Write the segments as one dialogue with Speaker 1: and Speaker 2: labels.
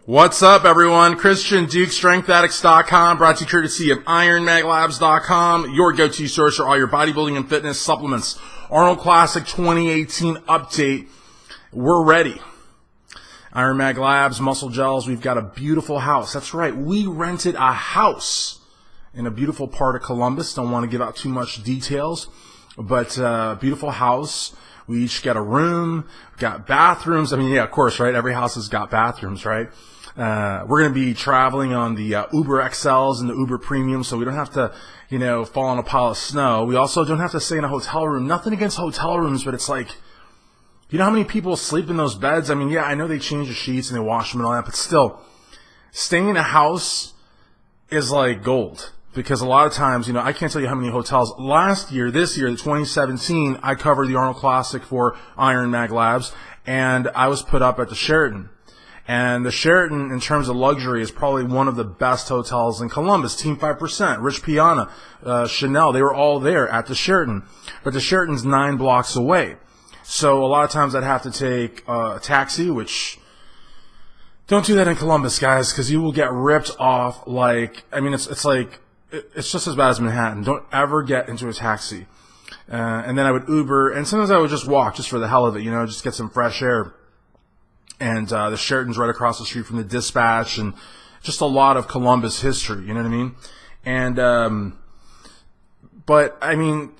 Speaker 1: What's up, everyone? Christian Duke, StrengthAddicts.com, brought to you courtesy of IronMagLabs.com, your go-to source for all your bodybuilding and fitness supplements. Arnold Classic 2018 update. We're ready. Iron Mag Labs, Muscle Gels, we've got a beautiful house. That's right, we rented a house in a beautiful part of Columbus. Don't want to give out too much details, but beautiful house. We each got a room, got bathrooms. I mean, yeah, of course, right? Every house has got bathrooms, right? We're going to be traveling on the Uber XLs and the Uber Premium, so we don't have to, fall on a pile of snow. We also don't have to stay in a hotel room. Nothing against hotel rooms, but it's like, you know how many people sleep in those beds? I mean, yeah, I know they change the sheets and they wash them and all that, but still, staying in a house is like gold. Because a lot of times, I can't tell you how many hotels. This year, 2017, I covered the Arnold Classic for Iron Mag Labs, and I was put up at the Sheraton. And the Sheraton, in terms of luxury, is probably one of the best hotels in Columbus. Team 5%, Rich Piana, Chanel, they were all there at the Sheraton. But the Sheraton's 9 blocks away. So a lot of times I'd have to take a taxi, which... Don't do that in Columbus, guys, because you will get ripped off it's just as bad as Manhattan. Don't ever get into a taxi. And then I would Uber, and sometimes I would just walk, just for the hell of it, just get some fresh air. And the Sheraton's right across the street from the Dispatch, and just a lot of Columbus history, you know what I mean? And, but, I mean,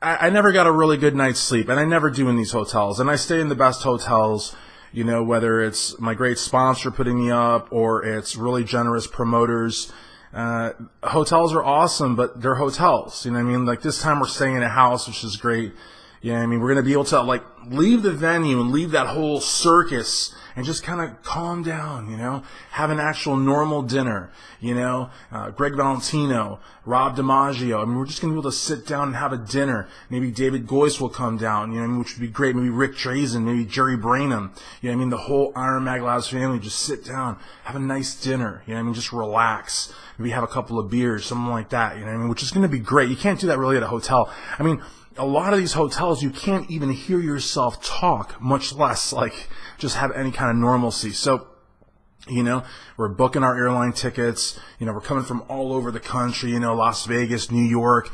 Speaker 1: I never got a really good night's sleep, and I never do in these hotels. And I stay in the best hotels, whether it's my great sponsor putting me up, or it's really generous promoters. Hotels are awesome, but they're hotels. You know what I mean? Like this time we're staying in a house, which is great. You know what I mean? We're going to be able to leave the venue and leave that whole circus and just kind of calm down, have an actual normal dinner, Greg Valentino, Rob DiMaggio. I mean, we're just going to be able to sit down and have a dinner. Maybe David Goyce will come down, which would be great. Maybe Rick Drazen, maybe Jerry Branham. The whole Iron Mag Labs family just sit down, have a nice dinner, just relax. Maybe have a couple of beers, something like that, which is going to be great. You can't do that really at a hotel. I mean, a lot of these hotels, you can't even hear yourself talk, much less just have any kind of normalcy. So, we're booking our airline tickets. We're coming from all over the country, Las Vegas, New York,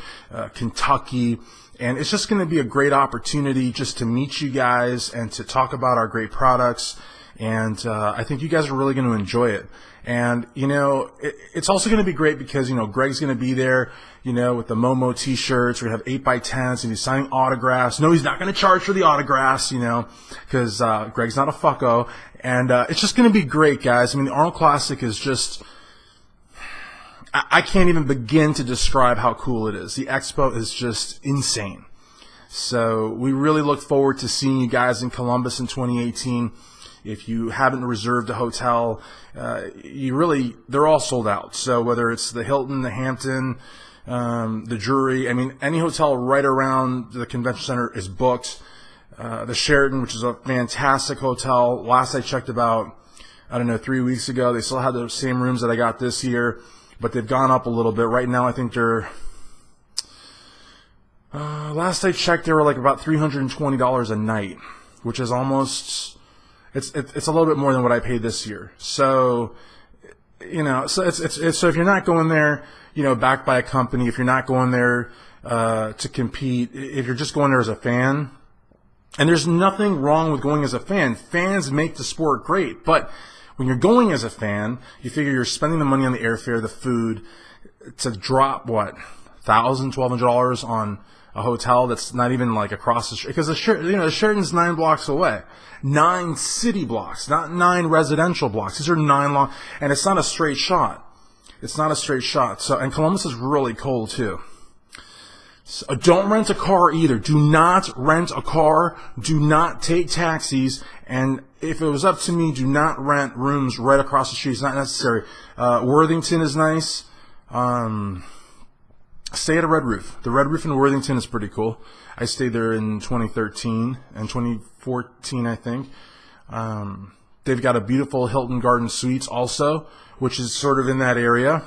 Speaker 1: Kentucky. And it's just going to be a great opportunity just to meet you guys and to talk about our great products. And I think you guys are really going to enjoy it. And, it's also going to be great because, Greg's going to be there, with the Momo t-shirts. We're going to have 8x10s and he's signing autographs. No, he's not going to charge for the autographs, because Greg's not a fucko. And it's just going to be great, guys. I mean, the Arnold Classic is just... I can't even begin to describe how cool it is. The expo is just insane. So we really look forward to seeing you guys in Columbus in 2018. If you haven't reserved a hotel, they're all sold out. So whether it's the Hilton, the Hampton, the Drury, any hotel right around the convention center is booked. The Sheraton, which is a fantastic hotel. Last I checked about, 3 weeks ago, they still had the same rooms that I got this year, but they've gone up a little bit. Right now, I think they're, last I checked, they were about $320 a night, which is almost... It's a little bit more than what I paid this year. So, so so if you're not going there, backed by a company, if you're not going there, to compete, if you're just going there as a fan, and there's nothing wrong with going as a fan. Fans make the sport great. But when you're going as a fan, you figure you're spending the money on the airfare, the food, to drop, $1,000, $1,200 on a hotel that's not even across the street, because the Sheraton's 9 blocks away, 9 city blocks, not 9 residential blocks. These are 9 long, and it's not a straight shot. So, and Columbus is really cold too. So don't rent a car either. Do not rent a car. Do not take taxis. And if it was up to me, do not rent rooms right across the street. It's not necessary. Worthington is nice. Stay at a Red Roof. The Red Roof in Worthington is pretty cool. I stayed there in 2013 and 2014, I think. They've got a beautiful Hilton Garden Suites also, which is sort of in that area.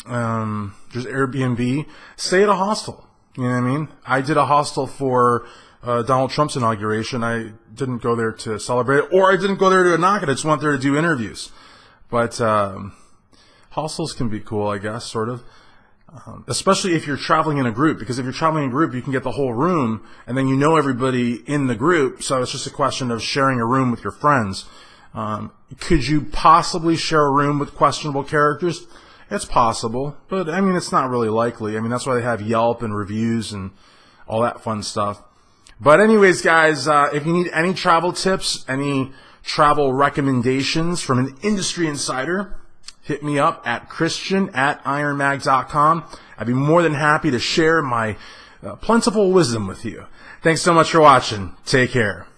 Speaker 1: There's Airbnb. Stay at a hostel. You know what I mean? I did a hostel for Donald Trump's inauguration. I didn't go there to celebrate it, or I didn't go there to knock it. I just went there to do interviews. But hostels can be cool, I guess, sort of. Especially if you're traveling in a group, because if you're traveling in a group, you can get the whole room, and then you know everybody in the group, so it's just a question of sharing a room with your friends. Could you possibly share a room with questionable characters? It's possible, but I mean, it's not really likely. I mean, that's why they have Yelp and reviews and all that fun stuff. But anyways, guys, if you need any travel tips, any travel recommendations from an industry insider, hit me up at christian@ironmag.com. I'd be more than happy to share my plentiful wisdom with you. Thanks so much for watching. Take care.